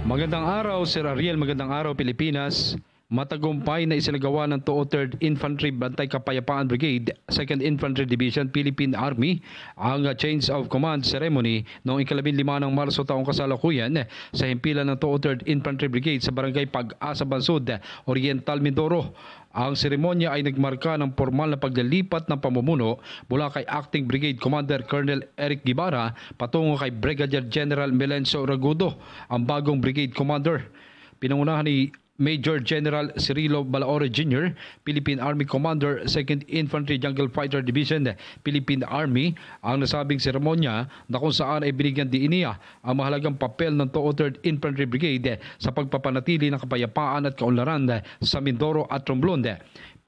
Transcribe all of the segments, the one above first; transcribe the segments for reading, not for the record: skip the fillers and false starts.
Magandang araw, Sir Ariel. Magandang araw, Pilipinas. Matagumpay na isinagawa ng 203rd Infantry Bantay Kapayapaan Brigade, 2nd Infantry Division, Philippine Army ang change of command ceremony noong 15 ng Marso taong kasalukuyan sa himpilan ng 203rd Infantry Brigade sa Barangay Pag-asa Bansud, Oriental, Mindoro. Ang seremonya ay nagmarka ng formal na paglilipat ng pamumuno mula kay Acting Brigade Commander Colonel Eric Guevara patungo kay Brigadier General Melencio Ragudo, ang bagong Brigade Commander. Pinangunahan ni Major General Cirilo Balaore Jr., Philippine Army Commander, 2nd Infantry Jungle Fighter Division, Philippine Army, ang nasabing seremonya na kung saan ay binigyan diiniya ang mahalagang papel ng 203rd Infantry Brigade sa pagpapanatili ng kapayapaan at kaunlaran sa Mindoro at Romblon.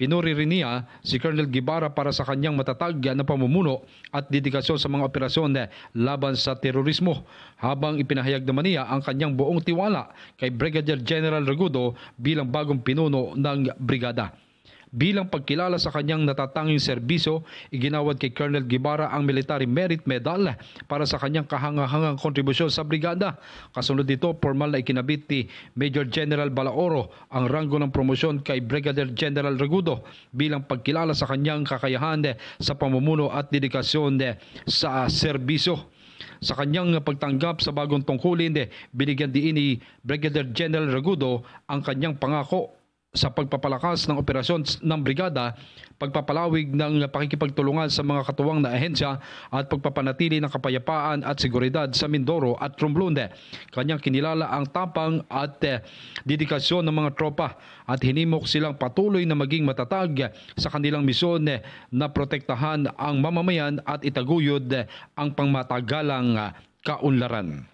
Pinuri rin niya si Colonel Guevara para sa kanyang matatag na pamumuno at dedikasyon sa mga operasyon laban sa terorismo, habang ipinahayag naman niya ang kanyang buong tiwala kay Brigadier General Ragudo bilang bagong pinuno ng brigada. Bilang pagkilala sa kanyang natatanging serbisyo, iginawad kay Colonel Guevara ang Military Merit Medal para sa kanyang kahangahangang kontribusyon sa brigada. Kasunod dito, formal na ikinabit ni Major General Balaoro ang ranggo ng promosyon kay Brigadier General Ragudo bilang pagkilala sa kanyang kakayahan sa pamumuno at dedikasyon sa serbisyo. Sa kanyang pagtanggap sa bagong tungkulin, binigyan din ni Brigadier General Ragudo ang kanyang pangako sa pagpapalakas ng operasyon ng brigada, pagpapalawig ng pakikipagtulungan sa mga katuwang na ahensya at pagpapanatili ng kapayapaan at seguridad sa Mindoro at Romblon. Kanyang kinilala ang tapang at dedikasyon ng mga tropa at hinimok silang patuloy na maging matatag sa kanilang misyon na protektahan ang mamamayan at itaguyod ang pangmatagalang kaunlaran.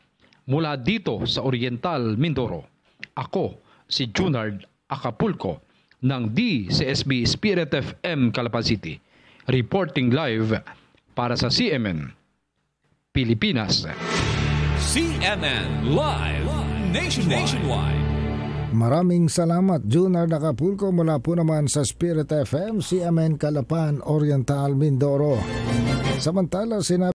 Mula dito sa Oriental, Mindoro, ako si Junard Acapulco ng DCSB Spirit FM Calapan City, reporting live para sa CMN Pilipinas. CMN Live Nationwide. Maraming salamat, Junard Acapulco, mula po naman sa Spirit FM, CMN Calapan, Oriental, Mindoro. Samantala, sinabi